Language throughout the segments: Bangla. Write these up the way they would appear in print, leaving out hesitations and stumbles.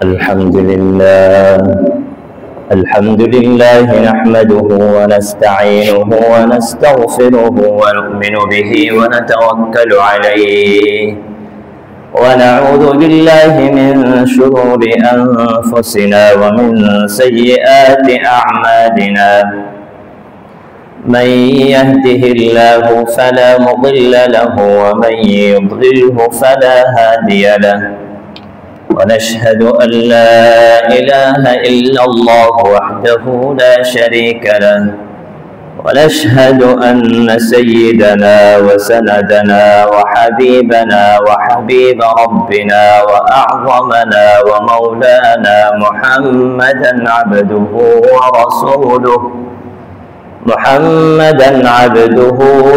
الحمد لله نحمده ونستعينه ونستغفره ونؤمن به ونتوكل عليه ونعوذ بالله من شرور أنفسنا ومن سيئات أعمالنا من يهده الله فلا مضل له ومن يضلله فلا هادي له ونشهد أن لا إله إلا الله وحده لا شريك له ونشهد أن سيدنا وسندنا وحبيبنا وحبيب ربنا وأعظمنا ومولانا محمدا عبده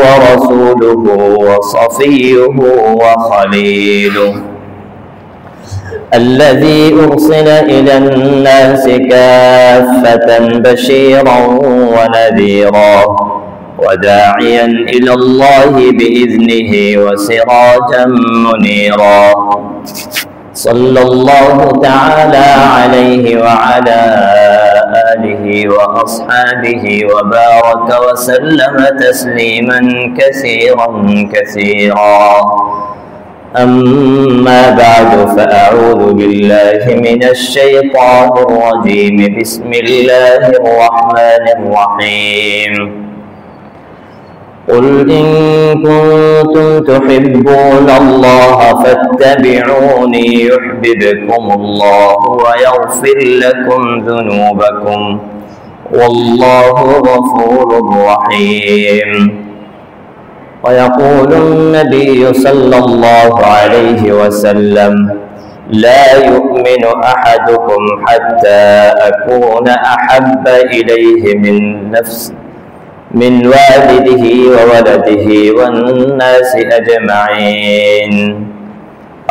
ورسوله وصفيه وخليله الذي أرسل إلى الناس كافة بشيرا ونذيرا وداعيا إلى الله بإذنه وسراجا منيرا صلى الله تعالى عليه وعلى آله وأصحابه وبارك وسلم تسليما كثيرا أما بعد فأعوذ بالله من الشيطان الرجيم بسم الله الرحمن الرحيم قل إن كنتم تحبون الله فاتبعوني يحببكم الله ويغفر لكم ذنوبكم والله غفور رحيم ويقول النبي صلى الله عليه وسلم لا يؤمن أحدكم حتى أكون أحب إليه من والده وولده والناس أجمعين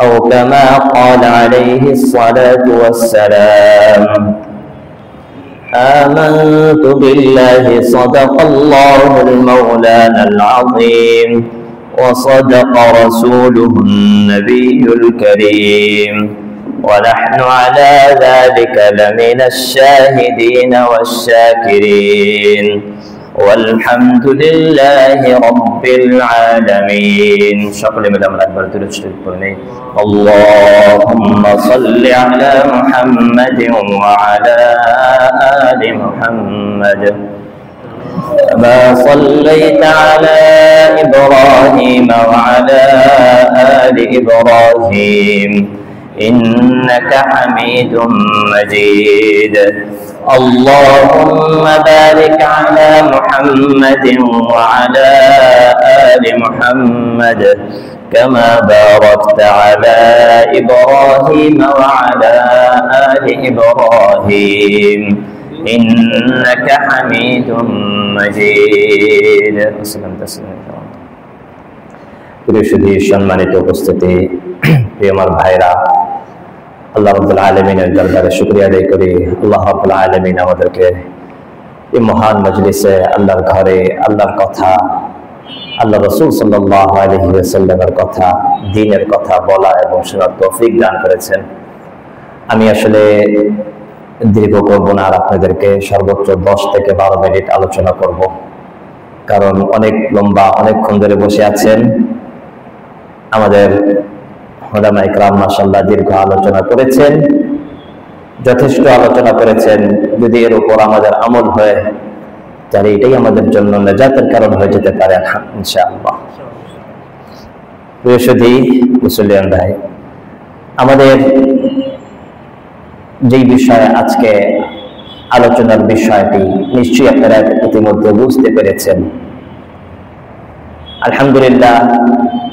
أو كما قال عليه الصلاة والسلام آمنت بالله صدق الله المولانا العظيم وصدق رسوله النبي الكريم ونحن على ذلك لمن الشاهدين والشاكرين والحمد لله رب العالمين شكرا لله أكبر اللهم صل على محمد وعلى آل محمد كما صليت على إبراهيم وعلى آل إبراهيم إنك حميد مجيد اللهم بارك على محمد وعلى آل محمد كما باركت على إبراهيم وعلى آل إبراهيم إنك حميد مجيد সম্মানিত উপস্থিতি প্রিয় আমার ভাইরা আল্লাহ রাব্বুল আলামিনের দরবারে শুকরিয়া আদায় করি আল্লাহ রাব্বুল আলামিন আমাদেরকে এই মহান মজলিসে আল্লাহর ঘরে আল্লাহর কথা আল্লাহ রাসূল সাল্লাল্লাহু আলাইহি ওয়াসাল্লামের কথা দ্বীনের কথা বলা এবং শোনার তৌফিক দান করেছেন। আমি আসলে দীর্ঘ করব না, আর আপনাদেরকে সর্বোচ্চ 10 থেকে 12 মিনিট আলোচনা করব, কারণ অনেক লম্বা অনেকক্ষণ ধরে বসে আছেন। আমাদের উলামা ইকরাম মাশাআল্লাহ দীর্ঘ আলোচনা করেছেন, যথেষ্ট আলোচনা করেছেন। যদি এর উপর আমাদের আমল হয় তাহলে এটাই আমাদের জন্য নাজাতের কারণ হয়ে যেতে পারে ইনশাআল্লাহ। প্রিয় সুধী মুসলিয়ান ভাই, আমাদের যেই বিষয়ে আজকে আলোচনার বিষয়টি নিশ্চয়ই আপনারা ইতিমধ্যে বুঝতে পেরেছেন। আলহামদুলিল্লাহ,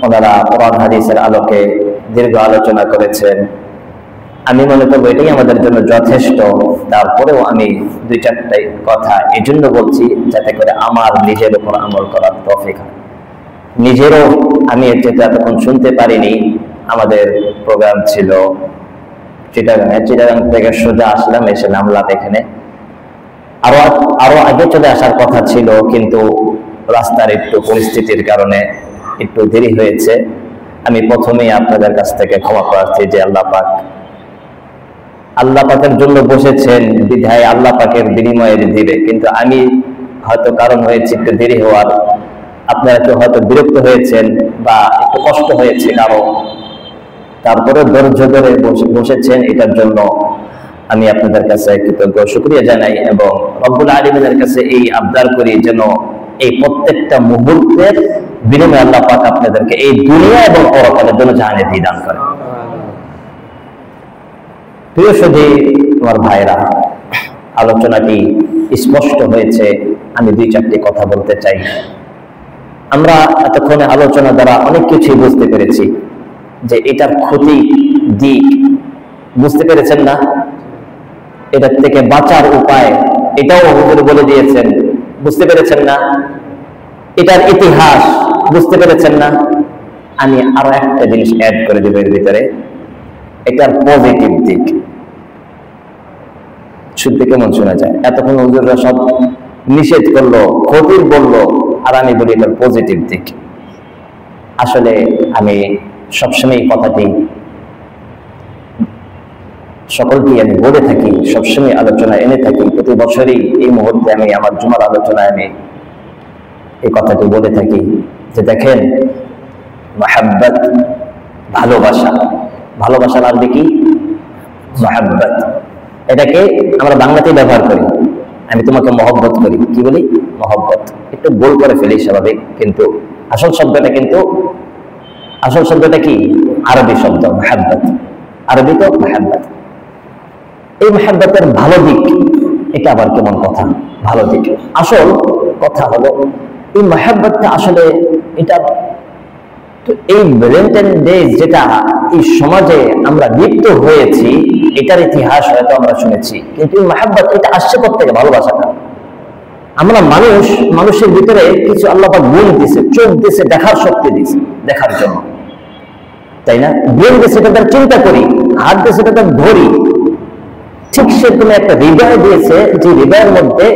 ওনারা কোরআন হাদিসের আলোকে দীর্ঘ আলোচনা করেছেন। আমি মনে করবো এটাই আমাদের জন্য যথেষ্ট। তারপরেও আমি 2-4টা কথা এই জন্য বলছি যাতে করে আমার নিজের উপর আমল করার তৌফিক হয়। নিজেরও আমি এতক্ষণ শুনতে পারিনি। আমাদের প্রোগ্রাম ছিল চিটাগাং থেকে সোজা আসলাম, এসে নামলাম এখানে। আরো আগে চলে আসার কথা ছিল, কিন্তু রাস্তার একটু পরিস্থিতির কারণে একটু দেরি হয়েছে। আমি প্রথমেই আপনাদের কাছ থেকে ক্ষমা প্রার্থী যে আল্লাহ পাক আল্লাহ পাকের জন্য বসেছেন বিধায় আল্লাহ পাকের বিনিময়ে দিবে, কিন্তু আমি হয়তো কারণ হয়েছে একটু দেরি হওয়ার, আপনারা কেউ হয়তো বিরক্ত হয়েছেন বা একটু কষ্ট হয়েছে কারো, তারপরে ধৈর্য ধরে বসেছেন, এটার জন্য আমি আপনাদের কাছে কৃতজ্ঞ শুকরিয়া জানাই এবং রব্বুল আলামিনের কাছে এই আবদার করি যেন এই প্রত্যেকটা মুহূর্তের বিনিময়ে আল্লাহ পাক আপনাদেরকে এই দুনিয়া এবং পরকালের জন্য জান্নাত দান করেন। প্রিয় সুধী, আমার ভাইরা, আলোচনাটি স্পষ্ট হয়েছে, আমি 2-4টি কথা বলতে চাই। আমরা এতক্ষণে আলোচনা দ্বারা অনেক কিছুই বুঝতে পেরেছি যে এটার ক্ষতি দিক বুঝতে পেরেছেন না, এটার থেকে বাঁচার উপায় এটাও হুজুর বলে দিয়েছেন, বুঝতে পেরেছেন না, এটার ইতিহাস বুঝতে পেরেছেন না। আমি আরো একটা জিনিস অ্যাড করে দেব এর ভিতরে, এটার পজিটিভ দিক। শুনতে কেমন শোনা যায়? এতক্ষণ হুজুররা সব নিষেধ করলো, ক্ষতির বললো, আর আমি বলি এটার পজিটিভ দিক। আসলে আমি সবসময় কথাটি সকলকে আমি বলে থাকি, সবসময় আলোচনা এনে থাকি, প্রতি বছরই এই মুহূর্তে আমি আমার জুমার আলোচনায় আমি এই কথাটি বলে থাকি যে দেখেন, মাহাব্বত ভালোবাসা, ভালোবাসার আরবি কি? মাহাব্বত। এটাকে আমরা বাংলাতেই ব্যবহার করি, আমি তোমাকে মহব্বত করি, কি বলি? মহব্বত। একটু গোল করে ফেলি স্বাভাবিক, কিন্তু আসল শব্দটা কি? আরবি শব্দ মাহাব্বত, আরবি তো মাহাব্বত। এই মাহাব্বতের ভালো দিক, এটা আবার কেমন কথা? ভালো দিক, আসল কথা হলো এই মাহাব্বতটা আসলে এটা তো এই ভ্যালেন্টাইন ডে যেটা এই সমাজে আমরা লিপ্ত হয়েছি, এটার ইতিহাস হয়তো আমরা শুনেছি, কিন্তু এই মাহাব্বত এটা আসছে কোত্থেকে? ভালোবাসাটা। আমরা মানুষের ভিতরে কিছু আল্লাহ পাক গুণ দিয়েছে, চোখ দিয়েছে, দেখার শক্তি দিয়েছে, দেখার জন্য, তাই না? ব্রেন দিয়েছে, এটা তার চিন্তা করি, হাত দিয়েছে, এটা তার ধরি। ঠিক সেরকম একটা হৃদয় দিয়েছে, যে হৃদয়ের মধ্যে,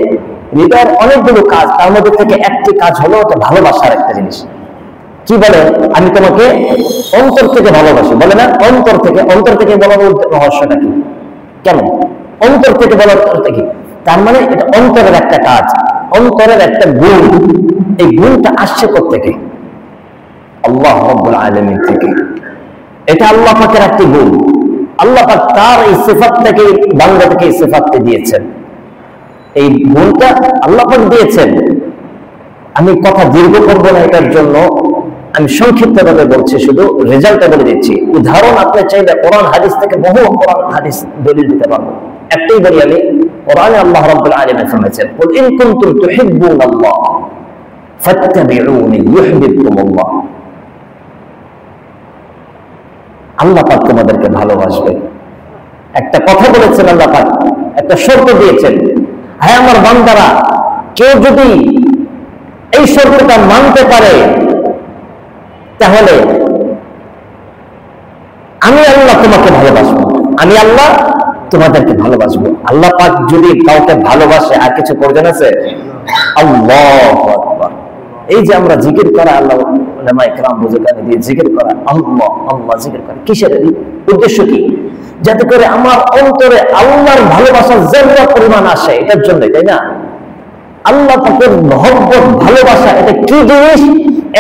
হৃদয়ের অনেকগুলো কাজ, তার মধ্যে থেকে একটি কাজ হলো এটা ভালোবাসার একটা জিনিস। কি বলে? আমি তোমাকে অন্তর থেকে ভালোবাসি, বলে না? অন্তর থেকে বলার রহস্যটা কি? কেন অন্তর থেকে বলার অর্থটা কি? তার মানে এটা অন্তরের একটা কাজ, অন্তরের একটা গুণ। এই গুণটা আসছে কোত্থেকে? আল্লাহ রাব্বুল আলামিন থেকে। এটা আল্লাহ পাকের একটি গুণ। আল্লাহ পাক তার এই সিফাতটাকে বান্দাকে এই সিফাতটি দিয়েছেন, এই গুণটা আল্লাহ পাক দিয়েছেন। আমি কথা দীর্ঘ করব না, এটার জন্য আমি সংক্ষিপ্তভাবে বলছি, শুধু রেজাল্টটা বলে দিচ্ছি। উদাহরণ আপনি চাইলে কোরআন হাদিস থেকে বহু কোরআন হাদিস দলিল দিতে পারবো। একটাই বলি আমি, কোরআনে আল্লাহ রাব্বুল আলামিন ফরমাচ্ছেন, কুল ইন কুনতুম তুহিব্বুনাল্লাহ ফাত্তাবিউনি ইউহিব্বুকুমুল্লাহ। আল্লাহ পাক তোমাদেরকে ভালোবাসবে। একটা কথা বলেছেন আল্লাহ পাক, একটা শর্ত দিয়েছেন, হ্যাঁ আমার বান্দারা, কেউ যদি এই শর্তটা মানতে পারে তাহলে আমি আল্লাহ তোমাকে ভালোবাসবো, আমি আল্লাহ তোমাদেরকে ভালোবাসবো। আল্লাহ পাক যদি কাউকে ভালোবাসে, আর কিছু প্রয়োজন আছে? আল্লাহু আকবার। এই যে আমরা জিকির করা, আল্লাহ উলামা ইকরাম বুজুর্গানি দিয়ে জিকির করা, আল্লাহ আল্লাহ জিকির করা, কিসের উদ্দেশ্য কি? যাতে করে আমার অন্তরে আল্লাহর ভালোবাসার যতটা পরিমাণ আসে, এটার জন্য, তাই না? আল্লাহ পাকের মহব্বত, ভালোবাসা, এটা কি জিনিস?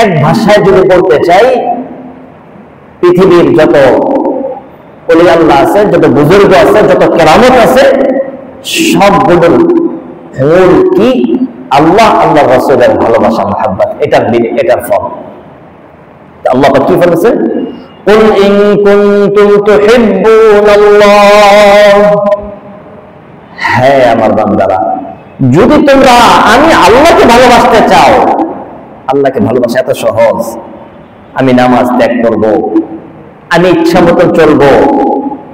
এক ভাষায় যদি বলতে চাই, পৃথিবীর যত ওলি আল্লাহ আছে, যত বুজুর্গ আছে, যত কেরামত আছে, সবগুলোর মূল কি? আল্লাহ আল্লাহ রাসূলের ভালোবাসা, মহব্বত। এটার ফল আল্লাহ পাক কি বলেছেন? কুল ইন কুনতুম তুহিব্বুনাল্লাহ, হ্যাঁ আমার বান্দারা, যদি তোমরা আমি আল্লাহকে ভালোবাসতে চাও। আল্লাহকে ভালোবাসা এত সহজ। আমি নামাজ ত্যাগ করব, আমি ইচ্ছা মতো চলবো,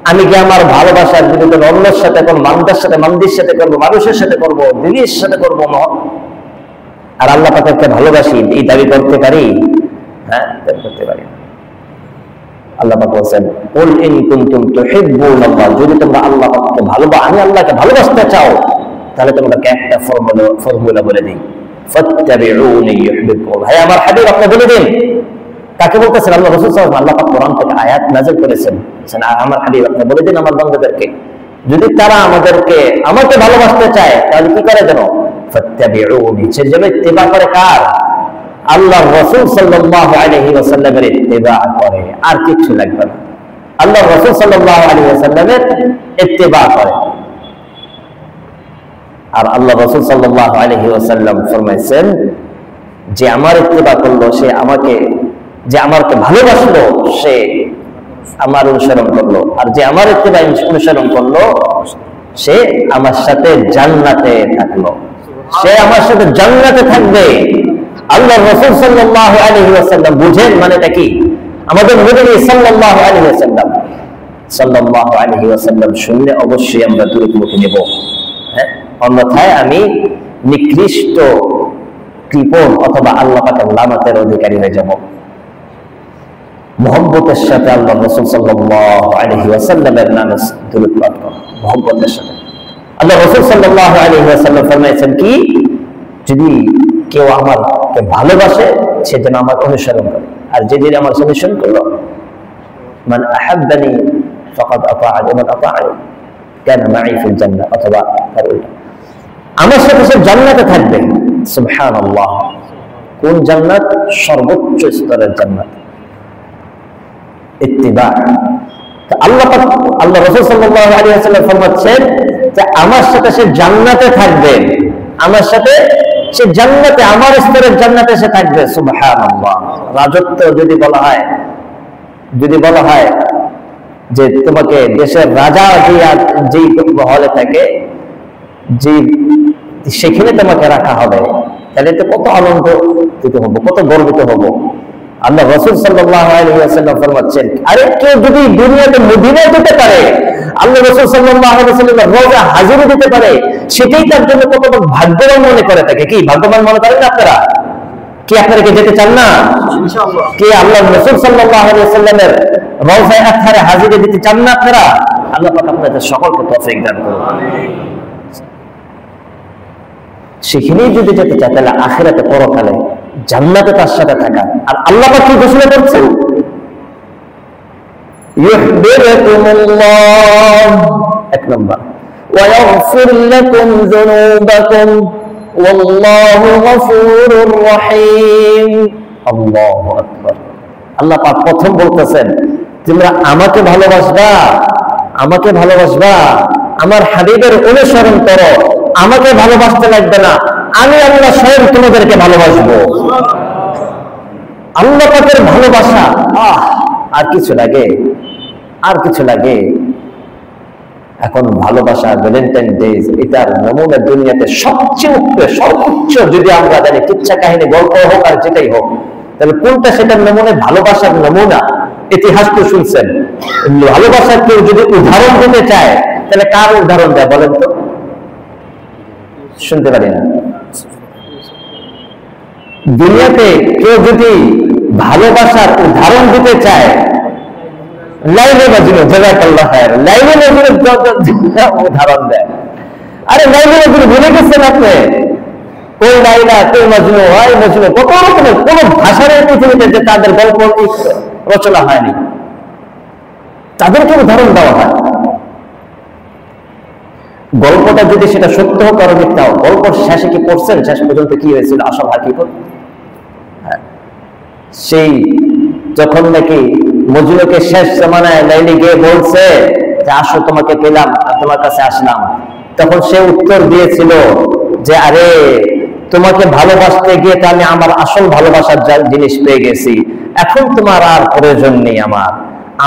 আমি কি আমার ভালোবাসার বিরুদ্ধে অন্যের সাথে করবো, মান্দির সাথে করবো, মানুষের সাথে করবো, দিনের সাথে করবো, আর আল্লাহ পাককে ভালোবাসি, এই দাবি করতে পারি? হ্যাঁ, করতে পারি। আল্লাহ পাক বলেন, কুল ইন কুনতুম তুহিব্বুনাল্লাহ, যদি তোমরা আল্লাহ পাককে ভালোবাসো, আমি আল্লাহকে ভালোবাসতে চাও, তাহলে তোমাকে একটা ফর্মুলা বলে দিই, ফাত্তাবিউনি ইউহিব্বুকুম। ভাই আমার হাবিব, আপনি বলে দিন। কাকে বলতেছেন? আল্লাহ রাসূল সাল্লাল্লাহু আলাইহি ওয়াসাল্লাম। আল্লাহ পাক কোরআন থেকে আয়াত নাযিল করেছেন, আমার হাবিব আপনি বলে দিন আমার বান্দাদেরকে, যদি তারা আমাকে ভালোবাসতে চায় তাহলে কি করে যেন ফাত্তাবিউনি, সে যেন ইত্তিবা করে কার? আল্লাহর রাসূল সাল্লাল্লাহু আলাইহি ওয়াসাল্লামের ইত্তিবা করে, আর কিছু লাগবে না। আল্লাহর রাসূল সাল্লাল্লাহু আলাইহি ওয়াসাল্লামের ইত্তিবা করে। আর আল্লাহ রাসূল সাল্লাল্লাহু আলাইহি ওয়াসাল্লাম ফরমাইছেন যে আমার ইত্তিবা করলো, সে আমাকে ভালোবাসলো, সে আমার অনুসরণ করলো, আর যে আমার ইত্তিবা অনুসরণ করলো সে আমার সাথে জান্নাতে থাকলো, সে আমার সাথে জান্নাতে থাকবে। আল্লাহ রাসূল সাল্লাল্লাহু আলাইহি ওয়াসাল্লাম বুঝেন মানেটা কি? আমাদের নবী সাল্লাল্লাহু আলাইহি ওয়াসাল্লাম শুনলে অবশ্যই আমরা দুরূহমুখী নেব, হ্যাঁ, অন্যথায় আমি নিকৃষ্ট, কৃপণ অথবা আল্লাহ পাকের লানতের অধিকারী হয়ে যাব। মুহাব্বতের সাথে আল্লাহ রাসূল সাল্লাল্লাহু আলাইহি ওয়াসাল্লামের নামে দুরূদ পাঠ করো, মুহাব্বতের সাথে। আল্লাহ রাসূল সাল্লাল্লাহু আলাইহি ওয়াসাল্লাম ফরমাইছেন কি, যদি কেউ আমাকে ভালোবাসে সে যেন আমার অনুসরণ করে, আর যেদিন আমার অনুসরণ করলো, মান আহাব্বানি ফাকাদ আতাআনি ওয়া মান আতাআনি কানা মাই ফিল জান্নাহ, অথবা তার উল্টা, আমার সাথে সে জান্নাতে থাকবে। সুবহানাল্লাহ, কোন জান্নাত? সর্বোচ্চ স্তরের জান্নাত। ইত্তিবা। আল্লাহ রাসূল সাল্লাল্লাহু আলাইহি ওয়াসাল্লাম ফরমাচ্ছেন যে আমার সাথে সে জান্নাতে থাকবে, আমার সাথে সে জান্নাতে, আমার স্তরের জান্নাতে সে থাকবে। সুবহানাল্লাহ। রাজত্ব যদি বলা হয় যে তোমাকে দেশের রাজা যেই হলে থাকে, যে সেখানে তোমাকে রাখা হবে, তাহলে তো কত আনন্দিত হব, কত গর্বিত হব। আল্লাহ রাসূল সাল্লাল্লাহু আলাইহি ওয়াসাল্লাম ফরমাচ্ছেন, আরে কেউ যদি দুনিয়াতে মদিনায় যেতে পারে, আল্লাহ রাসূল সাল্লাল্লাহু আলাইহি ওয়াসাল্লাম রওজা হাজিরে দিতে পারে, সেটাই তার জন্য কত ভাগ্যবান মনে করে থাকে। কি ভাগ্যবান মনে করেন আপনারা? কি আপনারা কি যেতে চান না? ইনশাআল্লাহ। কি আল্লাহ রাসূল সাল্লাল্লাহু আলাইহি ওয়াসাল্লামের রওজায়ে আতহারে হাজিরে দিতে চান না আপনারা? আল্লাহ পাক আপনাদের সকলকে তৌফিক দান করুন। আমিন। সেখানেই যদি যেতে চায় তাহলে আখিরাতে, পরকালে জান্নাতে তার সাথে থাকা। আর আল্লাহ পাক কি ঘোষণা করছেন? ইউহিব্বুকুমুল্লাহ, এক নম্বর, ওয়া ইয়াগফির লাকুম যুনুবাকুম ওয়াল্লাহু গফুরুর রহিম। আল্লাহু আকবার। আল্লাহ পাক প্রথম বলতেছেন, তোমরা আমাকে ভালোবাসবা, আমার হাবিবের অনুসরণ করো, আমাকে ভালোবাসতে লাগবে না, আমি আল্লাহ স্বয়ং তোমাদেরকে ভালোবাসবো। আল্লাহ পাকের ভালোবাসা, আর কিছু লাগে? এখন ভালোবাসা, ভ্যালেন্টাইন ডে, এটার নমুনা দুনিয়াতে সবচেয়ে সর্বোচ্চ যদি আমরা জানি, কিচ্ছা কাহিনী, গল্প হোক আর যেটাই হোক, তাহলে কোনটা সেটার নমুনা? ভালোবাসার নমুনা। ইতিহাস তো শুনছেন, ভালোবাসার কেউ যদি উদাহরণ দিতে চায় তাহলে কার উদাহরণ দেয় বলেন তো? শুনতে পারি না। দুনিয়াতে কেউ যদি ভালোবাসার উদাহরণ দিতে চায়, লাইলে মাজনু, জাযাকাল্লাহ খায়র, লাইলে মাজনু উদাহরণ দেয়। আরে লাইলে মাজনু ভুলে গেছেন আপনি? কোন লাইলা, কোন মাজনু, হয় মাজনু, কত রকমের কোন ভাষার পৃথিবীতে যে তাদের গল্প রচনা হয়নি, তাদেরকে উদাহরণ দেওয়া হয়। গল্পটা যদি সেটা সত্য হোক আর মিথ্যা হোক, গল্পের শেষে কি পড়ছেন? শেষ পর্যন্ত কি হয়েছিল আসল হাকিকত? সেই যখন নাকি মজনুকে শেষ জামানায় লাইলি গিয়ে বলছে যে আসো, তোমাকে পেলাম, তোমার কাছে আসলাম, তখন সে উত্তর দিয়েছিল যে আরে তোমাকে ভালোবাসতে গিয়ে তো আমি আমার আসল ভালোবাসার জিনিস পেয়ে গেছি, এখন তোমার আর প্রয়োজন নেই,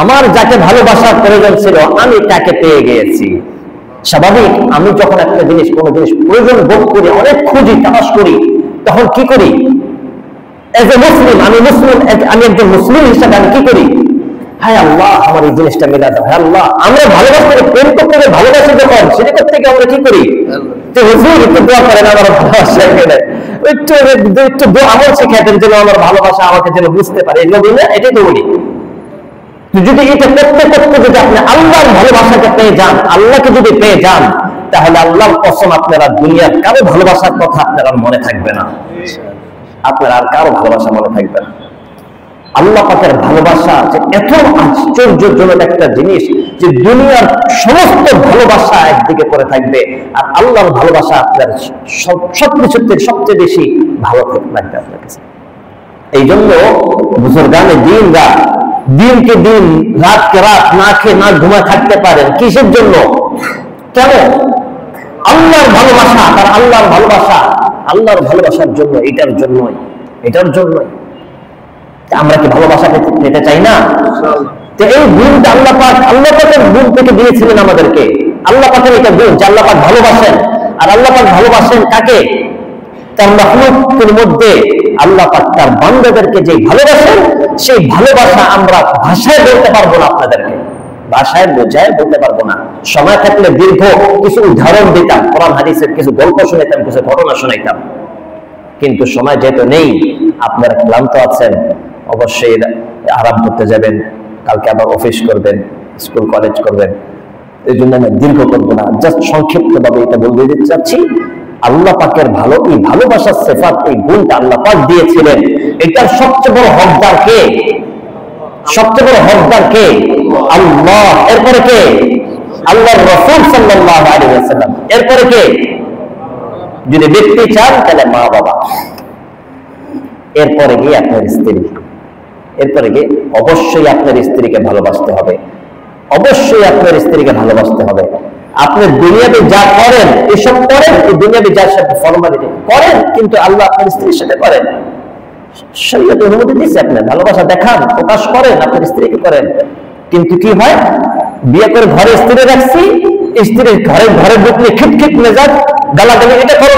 আমার যাকে ভালোবাসার প্রয়োজন ছিল আমি তাকে পেয়ে গিয়েছি। স্বাভাবিক, আমি যখন একটা জিনিস, কোনো জিনিস প্রয়োজন বোধ করি, অনেক খুঁজি, তালাশ করি, তখন কি করি? এজ এ মুসলিম, আমি একজন মুসলিম হিসাবে আমি কি করি? হায় আল্লাহ, আমার এই জিনিসটা মিলা দাও, হায় আল্লাহ। আমরা ভালোবাসতে, প্রেম করতে ভালোবাসি যখন, সেটা থেকে আমরা কি করি? যে হুজুর একটু দোয়া করেন আমার ভালোবাসা, একটু আমল শিখাতেন যেন আমার ভালোবাসা আমাকে যেন বুঝতে পারে, এটাই তো বলি। যদি এটা করতে করতে যদি আপনি আল্লাহর ভালোবাসাকে পেয়ে যান, আল্লাহকে যদি পেয়ে যান, তাহলে আল্লাহর কসম আপনারা দুনিয়ার কারো ভালোবাসার কথা আপনার আর মনে থাকবে না, আপনার আর কারো ভালোবাসা মনে থাকবে না। আল্লাহ পাকের ভালোবাসা যে এত আশ্চর্যজনক একটা জিনিস যে দুনিয়ার সমস্ত ভালোবাসা একদিকে করে থাকবে, আর আল্লাহর ভালোবাসা আপনার সবকিছুতে সবচেয়ে বেশি ভালো লাগবে আপনার কাছে। এই জন্য বুজুর্গানে দিন রাত, দিনকে দিন, রাতকে রাত না খেয়ে না ঘুমায় থাকতে পারেন। কিসের জন্য? কেন? আল্লাহর ভালোবাসা। আর আল্লাহর ভালোবাসা, আল্লাহর ভালোবাসার জন্য, এটার জন্যই, এটার জন্যই। আমরা কি ভালোবাসা পেতে চাই না? তো এই গুণটা আল্লাহ পাকের গুণ থেকে দিয়েছিলেন আমাদেরকে। আল্লাহ পাকের এটা গুণ যে আল্লাহ পাক ভালোবাসেন। আর আল্লাহ পাক ভালোবাসেন কাকে? তার মাখলুকের মধ্যে আল্লাহ পাক তার বান্দাদেরকে যে ভালোবাসেন, সেই ভালোবাসা আমরা ভাষায় বলতে পারবো না, আপনাদেরকে ভাষায় বোঝায় বলতে পারবো না। সময় থাকলে দীর্ঘ কিছু উদাহরণ দিতাম, কোরআন হাদিসের কিছু গল্প শুনাইতাম, কিছু ঘটনা শুনাইতাম, কিন্তু সময় যেহেতু নেই। আপনারা ক্লান্ত আছেন, অবশ্যই আরাম করতে যাবেন, কালকে আবার অফিস করবেন, স্কুল কলেজ করবেন। এই জন্য আমি দীর্ঘ করবো না, জাস্ট সংক্ষিপ্ত ভাবে এটা বলতে দিতে চাচ্ছি। আল্লাহ পাকের এই ভালোবাসার সিফাত, এই গুণটা আল্লাহ পাক দিয়েছিলেন। এটার সবচেয়ে বড় হকদার কে? সবচেয়ে বড় হকদার কে? আল্লাহ। এরপরে কে? আল্লাহর রাসূল সাল্লাল্লাহু আলাইহি ওয়াসাল্লাম। এরপরে কে? যদি ব্যক্তি চান তাহলে মা বাবা, এরপরে গিয়ে আপনার স্ত্রী, এরপরে গিয়ে অবশ্যই আপনার স্ত্রীকে ভালোবাসতে হবে, অবশ্যই আপনার স্ত্রীকে ভালোবাসতে হবে। আপনি দুনিয়াতে যা করেন এসব করেন, এই দুনিয়াতে যার সাথে ফরমালিটি করেন, কিন্তু আল্লাহ আপনার স্ত্রীর সাথে করেন। শরীয়তে অনুমতি দিয়েছে, আপনার ভালোবাসা দেখান, প্রকাশ করেন, আপনার স্ত্রীকে করেন। কিন্তু কি হয়, বিয়ে করে ঘরে স্ত্রী রাখছি, স্ত্রীর ঘরে ঢুকলে খিটখিট মেজাজ, গালাগালি, এটা করো,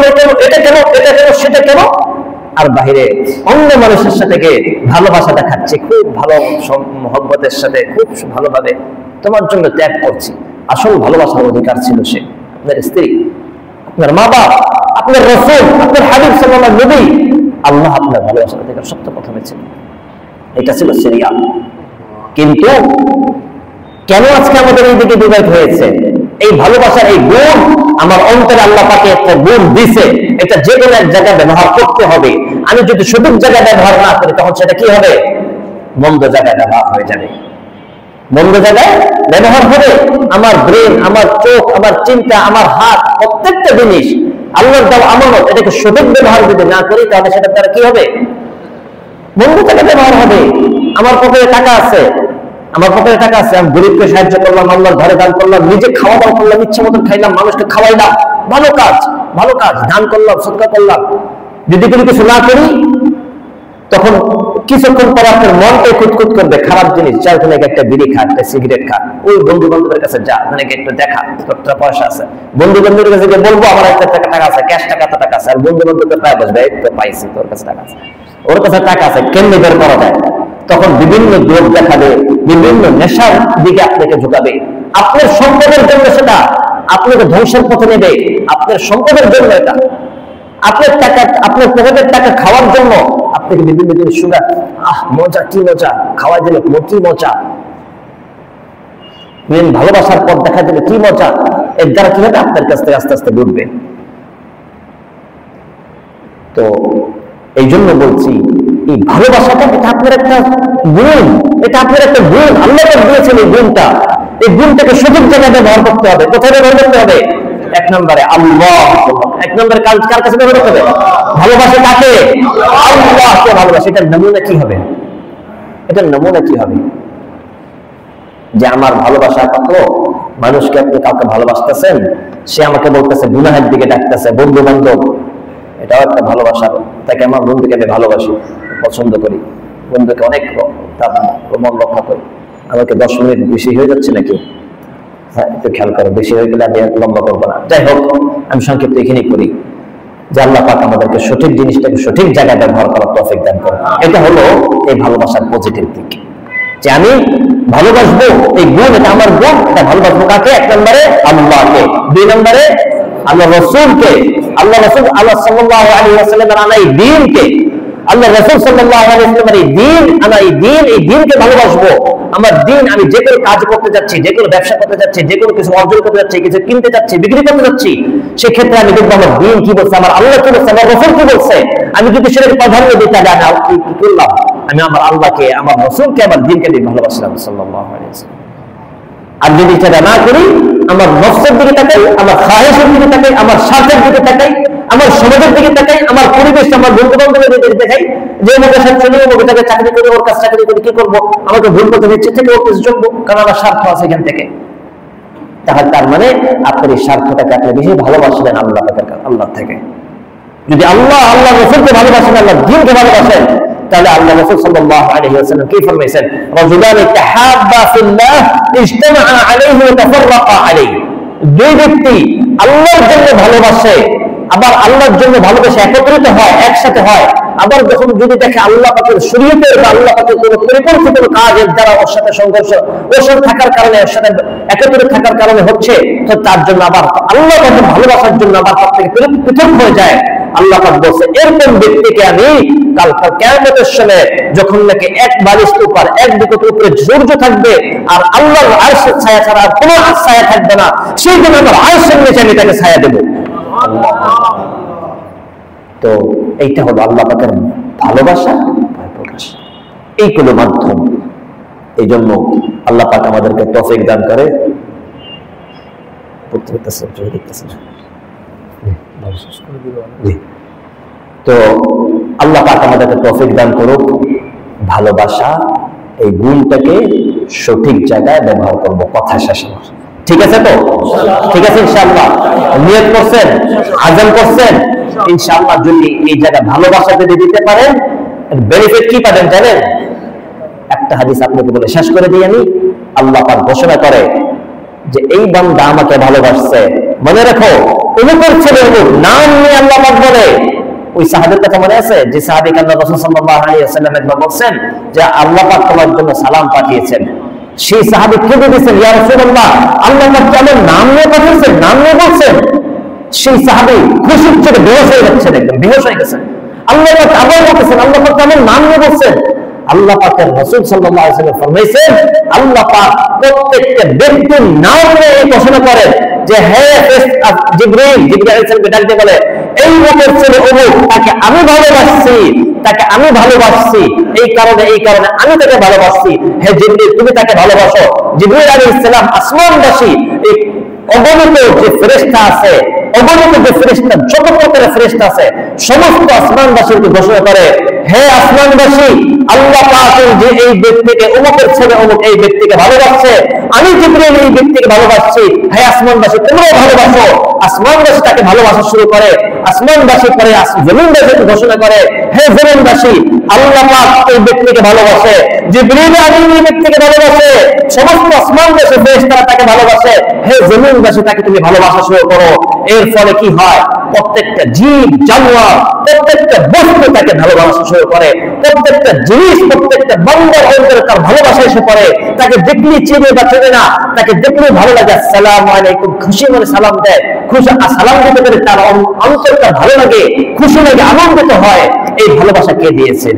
এটা কেন, এটা কেন, সেটা কেন, আর বাহিরে অন্য মানুষের সাথে ভালোবাসা দেখাচ্ছে, খুব ভালো মহব্বতের সাথে, খুব ভালোভাবে তোমার জন্য ত্যাগ করছি। আসল ভালোবাসার অধিকার ছিল সে আপনার স্ত্রী, আপনার মা বাপ, আপনার রাসূল, আপনার হাবিব সাল্লাল্লাহু আলাইহি নবী। আল্লাহ আপনার ভালোবাসার অধিকার সবচেয়ে প্রথমে ছিল, এটা ছিল সিরিয়াল। কিন্তু কেন আজকে আমাদের এই দিকে বিবাদ হয়েছে? এই ভালোবাসার এই গুণ আমার অন্তরে আল্লাহ পাকে একটা গুণ দিছে, এটা যে কোনো এক জায়গায় ব্যবহার করতে হবে। আমি যদি সঠিক জায়গায় ব্যবহার না করি, তখন সেটা কি হবে? মন্দ জায়গায় ব্যবহার হয়ে যাবে, মন্দ জায়গায় ব্যবহার হবে। আমার ব্রেন, আমার চোখ, আমার চিন্তা, আমার হাত, প্রত্যেকটা জিনিস আল্লাহর দেওয়া আমানত, এটাকে সঠিক ব্যবহার যদি না করি, তাহলে সেটার দ্বারা কি হবে? মন্দ জায়গায় ব্যবহার হবে। আমার পকেটে টাকা আছে, আমার পকেটে টাকা আছে, আমি গরিবকে সাহায্য করলাম, আল্লাহর ঘরে দান করলাম, নিজে খাওয়া দাওয়া করলাম, ইচ্ছা মতো খাইলাম, মানুষকে খাওয়াইলাম, ভালো কাজ, ভালো কাজ, দান করলাম, সদকা করলাম। যদি কোনো কিছু না করি, তখন কিছুক্ষণ পর আপনার মনটাই খুঁতখুত করবে, খারাপ জিনিস, চার ওখানে একটা বিড়ি খা, একটা সিগারেট খা, ওই বন্ধু বান্ধবের কাছে যা, ওখানে একটু দেখা কতটা পয়সা আছে, বন্ধু বান্ধবের কাছে গিয়ে বলবো আমার একটা টাকা আছে, ক্যাশ টাকা এত টাকা আছে, আর বন্ধু বান্ধবের প্রায় বসবে, এই তো পাইছি, তোর কাছে টাকা আছে, ওর কাছে টাকা আছে, কেমনি বের করা যায়? তখন বিভিন্ন দ্রোগ দেখাবে, বিভিন্ন নেশার দিকে আপনাকে ঝুঁকাবে। আপনার সম্পদের জন্য সেটা আপনাকে ধ্বংসের পথে নেবে, আপনার সম্পদের জন্য এটা, আপনার টাকা, আপনার পকেটের টাকা খাওয়ার জন্য আপনাকে বিভিন্ন জিনিস শুনে, মজা, কি মজা, খাওয়া দিলে কি মজা, ভালোবাসার পথ দেখা দিলে কি মজা, এর দ্বারা কি হবে? আপনার কাছ থেকে আস্তে আস্তে ডুববে। তো এই জন্য বলছি, এই ভালোবাসাটা এটা আপনার একটা গুণ, এটা আপনার একটা গুণ, আল্লাহ দিয়েছেন এই গুণটা। এই গুণটাকে সঠিক জায়গায় ব্যবহার করতে হবে। কোথায় ব্যবহার করতে হবে? এক নম্বরে আল্লাহ, এক নম্বরে কার কাছে ব্যবহার করতে হবে? ভালোবাসা কাকে? আল্লাহকে ভালোবাসা। এটার নমুনা কি হবে? এটার নমুনা কি হবে? যে আমার ভালোবাসা কত, মানুষকে আপনি কাউকে ভালোবাসতেছেন, সে আমাকে বলতেছে, গুনাহের দিকে ডাকতেছে, বন্ধু বান্ধব, এটাও একটা ভালোবাসার। তাকে আমার বন্ধুকে আমি ভালোবাসি, পছন্দ করি, বন্ধুকে অনেক তার মন রক্ষা করি। আমাকে 10 মিনিট বেশি হয়ে যাচ্ছে নাকি? হ্যাঁ, একটু খেয়াল করো, বেশি হয়ে গেলে আমি লম্বা করবো না। যাই হোক, আমি সংক্ষিপ্ত এখানেই করি যে আল্লাহ পাক আমাদেরকে সঠিক জিনিসটাকে সঠিক জায়গায় ব্যবহার করার তৌফিক দান করে। এটা হলো এই ভালোবাসার পজিটিভ দিক, যে আমি ভালোবাসবো, এই গুণ, এটা আমার গুণ, এটা ভালোবাসবো কাকে? এক নম্বরে আল্লাহকে, 2 নম্বরে আল্লাহ রাসূলকে, আল্লাহ রাসূল আল্লাহ সাল্লাল্লাহু আলাইহি ওয়াসাল্লামের আনা এই দ্বীনকে, আল্লাহ রাসূল সাল্লাল্লাহু আলাইহি ওয়াসাল্লামের এই দ্বীন, আনা এই দ্বীন, এই দ্বীনকে ভালোবাসবো। আমার দ্বীন, আমি যে কোনো কাজ করতে যাচ্ছি, যে কোনো ব্যবসা করতে যাচ্ছি, যে কোনো কিছু অর্জন করতে যাচ্ছি, কিছু কিনতে যাচ্ছি, বিক্রি করতে যাচ্ছি, সেক্ষেত্রে আমি দেখবো আমার দ্বীন কি বলছে, আমার আল্লাহ কি বলছে, আমার রাসূল কি বলছে। আমি যদি সেটাকে প্রাধান্য দিই, তাহলে আমি কি করলাম? আমি আমার আল্লাহকে, আমার রাসূলকে, আমার দ্বীনকে ভালোবাসলাম সাল্লাল্লাহু আলাইহি ওয়াসাল্লাম। আর যদি সেটা না করি, আমার নফসের দিকে তাকাই, আমার খায়েশের দিকে তাকাই, আমার স্বার্থের দিকে তাকাই, আমার সমাজের দিকে তাকাই, আমার পরিবেশ, আমার বন্ধু বান্ধবের দিকে দেখাই, যে আমাকে সাথে চলে ওকে তাকে চাকরি করে, ওর কাছে চাকরি করে কি করবো, আমাকে ভুল পথে নিচ্ছে থেকে ওর কাছে চলবো, কারণ আমার স্বার্থ আছে এখান থেকে। তাহলে তার মানে আপনার এই স্বার্থটাকে আপনি বেশি ভালোবাসলেন আল্লাহ থেকে। যদি আল্লাহ রাসূলকে ভালোবাসেন, আল্লাহ দ্বীনকে ভালোবাসেন, তাহলে আল্লাহ রাসূল সাল্লাল্লাহু আলাইহি ওয়াসাল্লাম কি ফরমাইছেন, রাজুলানি তাহাব্বা ফিল্লাহ ইজতামা আলাইহি ওয়া তাফাররাকা আলাইহি। দুই ব্যক্তি আল্লাহর জন্য ভালোবাসে, আবার আল্লাহর জন্য ভালোবাসে একত্রিত হয়, একসাথে হয়, আবার যখন যদি দেখে আল্লাহ পাকের শরীয়তের বা আল্লাহ পাকের কোনো পরিকল্পিত কোনো কাজের দ্বারা ওর সাথে সংঘর্ষ, ওর সাথে থাকার কারণে, ওর সাথে একত্রিত থাকার কারণে হচ্ছে, তো তার জন্য আবার আল্লাহ পাকের ভালোবাসার জন্য আবার তার থেকে পৃথক হয়ে যায়। আল্লাহ পাক বলছে এরকম ব্যক্তিকে আমি কাল কিয়ামতের সময় যখন নাকি এক বালিশ উপর, এক বিকটের উপরে সূর্য থাকবে আর আল্লাহর আরশের ছায়া ছাড়া আর কোনো ছায়া থাকবে না, সেই দিন আমার আরশের নিচে আমি তাকে ছায়া দেব। তো এইটা হলো আল্লাহ পাকের ভালোবাসা প্রকাশ, এইগুলো মাধ্যম। এই জন্য আল্লাহ পাক আমাদেরকে তৌফিক দান করে। তো আল্লাহ পাক আমাদেরকে তৌফিক দান করুক, ভালোবাসা এই গুণটাকে সঠিক জায়গায় ব্যবহার করব। কথা শেষ। ঠিক আছে তো? ঠিক আছে ইনশাআল্লাহ। নিয়ত করছেন, আযাম করছেন, ইনশাআল্লাহ যদি এই জায়গায় ভালোবাসা যদি দিতে পারেন, বেনিফিট কি পাবেন জানেন? একটা হাদিস আপনাকে বলে শেষ করে দিই আমি। আল্লাহ পাক ঘোষণা করে যে এই বান্দা আমাকে ভালোবাসছে, মনে রাখো অমুকের ছেলে অমুক, নাম নিয়ে আল্লাহ পাক বলে। ওই সাহাবীর কথা মনে আছে যে সাহাবীকে আল্লাহ রাসূল সাল্লাল্লাহু আলাইহি ওয়াসাল্লাম একবার বলছেন যে আল্লাহ পাক তোমার জন্য সালাম পাঠিয়েছেন। সেই সাহাবী কেঁদে দিয়েছেন, ইয়া রাসূলুল্লাহ, আল্লাহ পাক কি আমার নাম নিয়ে পাঠিয়েছেন, নাম নিয়ে বলছেন? সেই সাহাবী খুশির চোটে বেহুশ হয়ে যাচ্ছেন, একদম বেহুশ হয়ে গেছেন। আল্লাহ পাক আবার বলতেছেন, আল্লাহ পাক আমার নাম নিয়ে বলছেন। আল্লাহ পাকের রাসূল সাল্লাল্লাহু আলাইহি ওয়াসাল্লাম ফরমাইছেন, আল্লাহ পাক প্রত্যেকটা ব্যক্তির নাম নিয়ে ঘোষণা করেন যে হে জিবরাইল, জিবরাইল আলাইহিস সালামকে ডাকতে বলে এই অমুকের ছেলে অমুক, তাকে আমি ভালোবাসছি, তাকে আমি ভালোবাসছি, এই কারণে আমি তাকে ভালোবাসছি। হে জিবরাইল, তুমি তাকে ভালোবাসো। জিবরাইল আলাইহিস সালাম আসমানবাসী এই অগণিত যে ফেরেশতা আছে, অগণিত যে ফেরেশতা, যত প্রকারের ফেরেশতা আছে, সমস্ত আসমানবাসীকে ঘোষণা করে, হে আসমানবাসী, আল্লাহ পাক যে এই ব্যক্তিকে অমুকের ছেলে অমুক এই ব্যক্তিকে ভালোবাসছে, আমি জিবরাইল এই ব্যক্তিকে ভালোবাসছি, হে আসমানবাসী তোমরাও ভালোবাসো। আসমানবাসী তাকে ভালোবাসা শুরু করে। আসমানবাসী পরে জমিনবাসীকে ঘোষণা করে, হে জমিনবাসী, আল্লাহ পাক এই ব্যক্তিকে ভালোবাসে, জিবরাইল আমিন এই ব্যক্তিকে ভালোবাসে, সমস্ত আসমানবাসী ফেরেশতারা তাকে ভালোবাসে, হে জমিনবাসী তাকে তুমি ভালোবাসা শুরু করো। এর ফলে কি হয়? প্রত্যেকটা জীব জানোয়ার, প্রত্যেকটা বস্তু তাকে ভালোবাসা শুরু করে। প্রত্যেকটা জিনিস, প্রত্যেকটা বান্দার অন্তরে তার ভালোবাসা এসে পড়ে। তাকে দেখলে চেনে বা চেনে না, তাকে দেখলে ভালো লাগে, আসসালামু আলাইকুম খুশি মনে সালাম দেয়, খুশি সালাম দিতে পেরে তার অন্তরটা ভালো লাগে, খুশি লাগে, আনন্দিত হয়। এই ভালোবাসা কে দিয়েছে?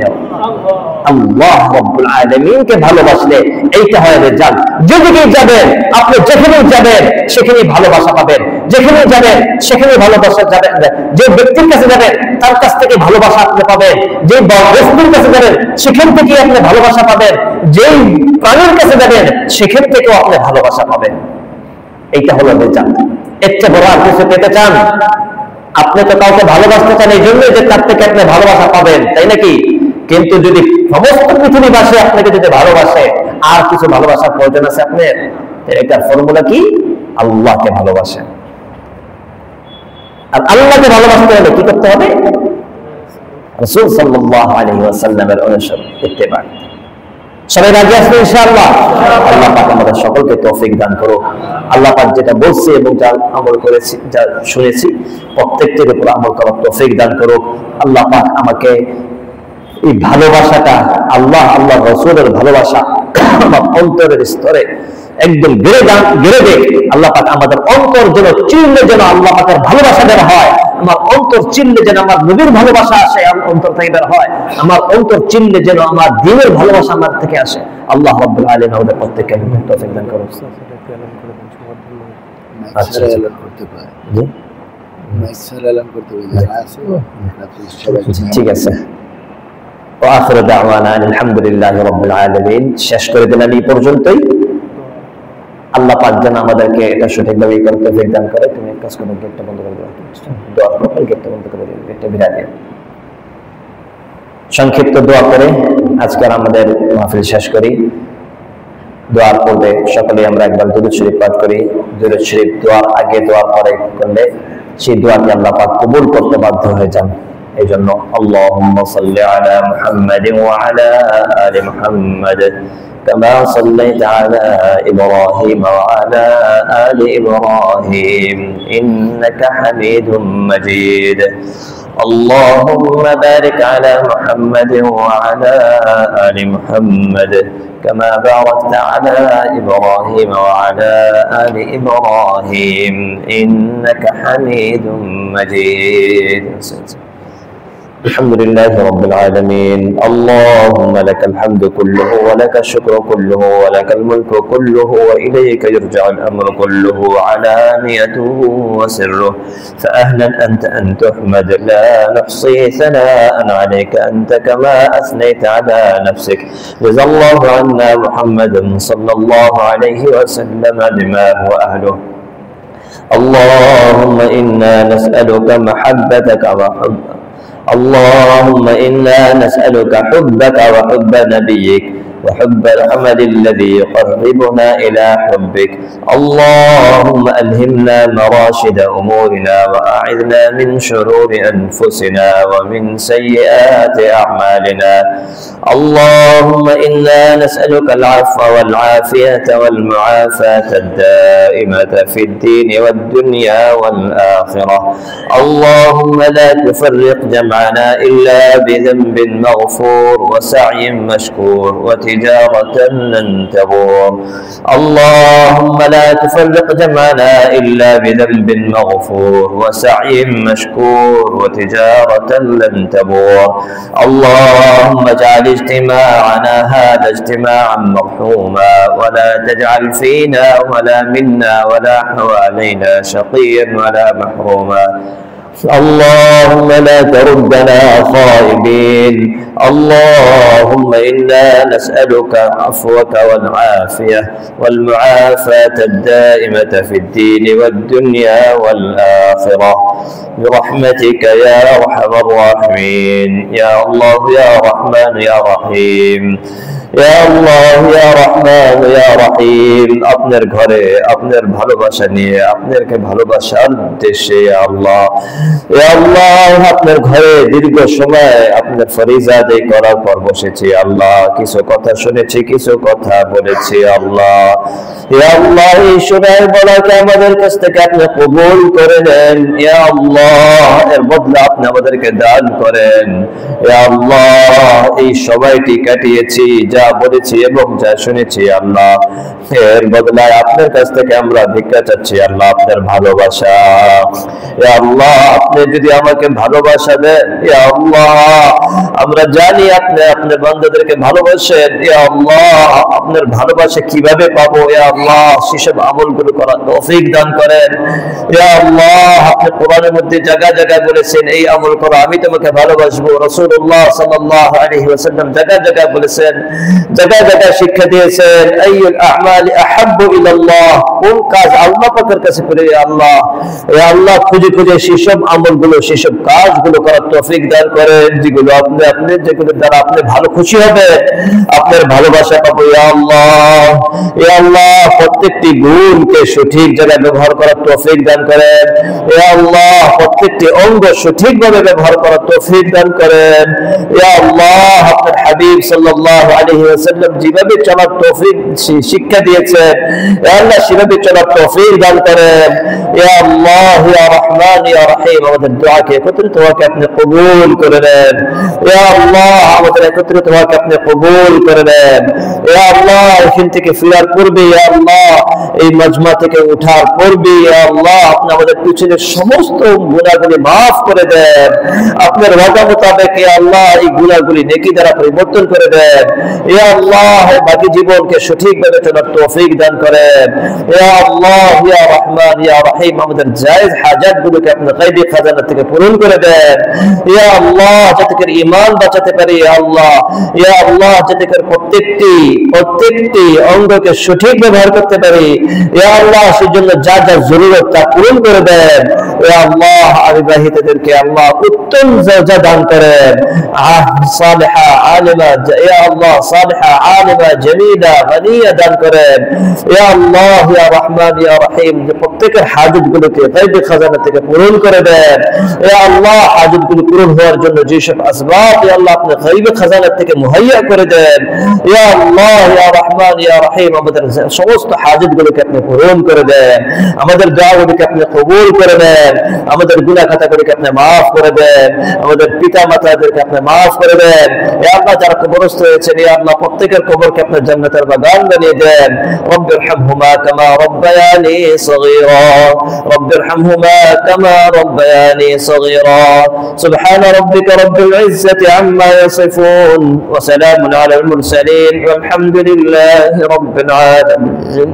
আল্লাহ রাব্বুল আলামিনকে ভালোবাসলে এইটা হয় রেজাল্ট। যেদিকে যাবেন আপনি, যেখানে যাবেন সেখানে ভালোবাসা পাবেন, যেখানে যাবেন সেখানে ভালোবাসা যাবেন। যে ব্যক্তির কাছে যাবেন তার কাছ থেকে ভালোবাসা আপনি পাবেন, যে বস্তুর কাছে যাবেন সেখান থেকে আপনি ভালোবাসা পাবেন, যেই প্রাণীর কাছে যাবেন সেখান থেকেও আপনি ভালোবাসা পাবেন। এইটা হলো রেজাল্ট। এর চেয়ে বড় আর কিছু পেতে চান? আপনি তো কাউকে ভালোবাসতে চান এই জন্যই যে তার থেকে আপনি ভালোবাসা পাবেন, তাই নাকি? কিন্তু যদি সমস্ত পৃথিবীবাসী আপনাকে যদি ভালোবাসে, আর কিছু ভালোবাসার প্রয়োজন আছে আপনার? এটার ফর্মুলা কি? আল্লাহকে ভালোবাসেন। আর আল্লাহকে ভালোবাসতে হলে কি করতে হবে? রাসূল সাল্লাল্লাহু আলাইহি ওয়াসাল্লামের অনুসরণ, ইত্তেবা। সবাই রাজি আছেন ইনশাআল্লাহ? আল্লাহ পাক আমাদের সকলকে তৌফিক দান করুক। আল্লাহ পাক যেটা বলছে এবং যা আমল করেছি, যা শুনেছি, প্রত্যেকটির উপর আমল করার তৌফিক দান করুক। আল্লাহ পাক আমাকে এই ভালোবাসাটা, আল্লাহ রাসূলের ভালোবাসা আমার অন্তরের স্তরে একদম গেড়ে দেখ। আল্লাহ পাক আমাদের অন্তর যেন চিনলে যেন আল্লাহ পাকের ভালোবাসা বের হয়, আমার অন্তর চিনলে যেন আমার নবীর ভালোবাসা আসে, আমার অন্তর থেকে বের হয়, আমার অন্তর চিনলে যেন আমার দ্বীনের ভালোবাসা আমার থেকে আসে। আল্লাহ রাব্বুল আলামিন আমাদের প্রত্যেককে তৌফিক দান করুন। আচ্ছা ঠিক আছে। ওয়া আখিরু দাওয়ানা আলহামদুলিল্লাহি রাব্বিল আলামিন। শেষ করে দিলাম এই পর্যন্তই। আল্লাহ পাক যেন আমাদেরকে এটা সঠিকভাবে করতে তৌফিক দান করে। তুমি এক কাজ করো, গেটটা বন্ধ করে দাও, দোয়া করো, গেটটা বন্ধ করে দিও, গেটটা ভিড়া দিও। সংক্ষিপ্ত দোয়া করে আজকের আমাদের মাহফিল শেষ করি। দোয়ার পূর্বে সকলে আমরা একবার দুরূদ শরীফ পাঠ করি। দুরূদ শরীফ দোয়ার আগে, দোয়ার পরে করলে সেই দোয়াকে আল্লাহ পাক কবুল করতে বাধ্য হয়ে যান। এই জন্য আল্লাহুম্মা সাল্লি আলা মুহাম্মাদিন ওয়া আলা আলি মুহাম্মাদ কামা সাল্লাইতা আলা ইব্রাহিম ওয়া আলা আলি ইব্রাহিম ইন্নাকা হামিদুম মাজিদ। اللهم بارك على محمد وعلى آل محمد كما باركت على إبراهيم وعلى آل إبراهيم إنك حميد مجيد. الحمد لله رب العالمين. اللهم لك الحمد كله ولك الشكر كله ولك الملك كله وإليك يرجع الأمر كله علانيته وسره فأهلا أنت أن تحمد لا نحصي ثناء عليك أنت كما أثنيت على نفسك. جزا الله عنا محمدا صلى الله عليه وسلم بما هو أهله. اللهم إنا نسألك محبتك اللهم إنا نسألك حبك وحب نبيك وحب العمل الذي يقربنا إلى حبك. اللهم ألهمنا مراشد أمورنا وأعذنا من شرور أنفسنا ومن سيئات أعمالنا. اللهم إنا نسألك العفو والعافية والمعافاة الدائمة في الدين والدنيا والآخرة. اللهم لا تفرق جمعنا إلا بذنب مغفور وسعي مشكور وتجارة لن تبور. اللهم لا تفرق جمعنا إلا بذنب مغفور وسعي مشكور وتجارة لن تبور. اللهم اجعل اجتماعنا هذا اجتماعا مرحوما ولا تجعل فينا ولا منا ولا حوالينا شقيا ولا محروما. اللهم لا تردنا خائبين. اللهم إنا نسألك عفوك والعافية والمعافاة الدائمة في الدين والدنيا والآخرة برحمتك يا أرحم الراحمين. يا الله يا رحمن يا رحيم. يا الله يا رحمن يا رحيم. আপনার ঘরে আপনার ভালোবাসা নিয়ে আপনাকে ভালোবাসার উদ্দেশ্যে ইয়া আল্লাহ, ইয়া আল্লাহ আপনার ঘরে দীর্ঘ সময় আপনার ফরিজা আদায় করার পর বসেছি আল্লাহ। কিছু কথা শুনেছি, কিছু কথা বলেছি আল্লাহ। ইয়া আল্লাহ এই সময় বলাকে আমাদের কাছ থেকে আপনি কবুল করে নেন। ইয়া আল্লাহ এর বদলে আপনি আমাদেরকে দান করেন। ইয়া আল্লাহ এই সময়টি কাটিয়েছি, যা বলেছি এবং যা শুনেছি আল্লাহ, এর বদলায় আপনার কাছ থেকে আমরা ভিক্ষা চাচ্ছি আল্লাহ, আপনার ভালোবাসা। ইয়া আল্লাহ আপনি যদি আমাকে ভালোবাসা দেন, ইয়া আল্লাহ আমরা জানি আপনি আপনার বান্দাদেরকে ভালোবাসেন। ইয়া আল্লাহ আপনার ভালোবাসা কিভাবে পাবো? ইয়া আল্লাহ সেসব আমলগুলো করার তৌফিক দান করেন। ইয়া আল্লাহ আপনি কোরআনের মধ্যে জায়গায় জায়গায় বলেছেন এই আমল করো আমি তোমাকে ভালোবাসবো। রাসূলুল্লাহ সাল্লাল্লাহু আলাইহি ওয়াসাল্লাম জায়গায় জায়গায় বলেছেন, জায়গায় জায়গায় শিক্ষা দিয়েছেন আইয়ুল আ'মালি আহাব্বু ইলাল্লাহ, কোন কাজ আল্লাহ পাকের কাছে প্রিয়। আল্লাহ ইয়া আল্লাহ খুঁজে খুঁজে সেসব আমলগুলো সেসব কাজগুলো করার তৌফিক দান করেন যেগুলো আপনি যেগুলো দ্বারা আপনি ভালো খুশি হবে, আপনার ভালোবাসা পাবো। ইয়া আল্লাহ, ইয়া আল্লাহ প্রত্যেকটি গুণকে সঠিক জায়গায় ব্যবহার করার তৌফিক দান করেন। ইয়া আল্লাহ প্রত্যেকটি অঙ্গ সঠিকভাবে ব্যবহার করার তৌফিক দান করেন। ইয়া আল্লাহ আপনার হাবিব সাল্লাল্লাহু আলাইহি ওয়াসাল্লাম যেভাবে চলার তৌফিক শিক্ষা দিয়েছেন, ইয়া আল্লাহ সেভাবে চলার তৌফিক দান করেন। ইয়া আল্লাহ ইয়া রহমান ইয়া রহিম আমাদের দোয়াকে একত্রিত হওয়াকে আপনি কবুল করে নেন। ইয়া আল্লাহ আমাদের একত্রিত হওয়াকে আপনি কবুল করে নেন। ইয়া আল্লাহ এখান থেকে ফিরার পূর্বে, ইয়া আল্লাহ এই মাজমা থেকে ওঠার পূর্বে, ইয়া আল্লাহ আপনি আমাদের পিছনের সমস্ত গুনাহগুলি মাফ করে দেন। আপনার ওয়াদা মোতাবেক ইয়া আল্লাহ এই গুনাহগুলি নেকি দ্বারা পরিবর্তন করে দেন। ইয়া আল্লাহ বাকি জীবনকে সঠিকভাবে চলার তৌফিক দান করেন। ইয়া আল্লাহ ইয়া রহমান ইয়া রহিম রহিম আমাদের জায়েজ হাজাতগুলোকে আপনি গায়বী খাজানা থেকে পূরণ করে দেন ইয়া আল্লাহ, যাতে করে ঈমান বাঁচাতে পারি ইয়া আল্লাহ, ইয়া আল্লাহ, যাতে করে প্রত্যেকটি অঙ্গকে সঠিক ব্যবহার করতে পারি ইয়া আল্লাহ, সেজন্য যা যা জরুরত তা পূরণ করে দেন ইয়া আল্লাহ। অবিবাহিতদেরকে আল্লাহ উত্তম জাওজা দান করেন, সালিহা আলিমা ইয়া আল্লাহ, সালিহা আলিমা জামিলা গানিয়া দান করেন ইয়া আল্লাহ ইয়া রহমান ইয়া রহিম। যে প্রত্যেকের হাজতগুলোকে গায়বী খাজানা থেকে পূরণ করে দেন ইয়া আল্লাহ। হাজতগুলো পূরণ হওয়ার জন্য যেসব আসবাব ইয়া আল্লাহ আপনি গায়বী খাজানা থেকে মুহাইয়া করে দেন ইয়া আল্লাহ ইয়া রহমান ইয়া রহিম। আমাদের সমস্ত হাজতগুলোকে আপনি পূরণ করে দেন, আমাদের দোয়াগুলোকে আপনি কবুল করে নেন, আমাদের গুনাহ খাতাগুলোকে আপনি মাফ করে দেন, আমাদের পিতা মাতাদেরকে আপনি মাফ করে দেন ইয়া আল্লাহ। যারা কবরস্থ হয়েছেন ইয়া আল্লাহ প্রত্যেকের কবরকে আপনি জান্নাতের বাগান বানিয়ে দেন। রব্বিরহামহুমা কামা রব্বায়ানি সগীরা, রব্বিরহামহুমা কামা রব্বায়ানি সগীরা। সুবহান রাব্বিকা রাব্বিল ইজ্জাতি আম্মা ইয়াসিফুন ওয়া সালামুন আলাল মুরসালিন ওয়ালহামদুলিল্লাহি রাব্বিল আলামিন।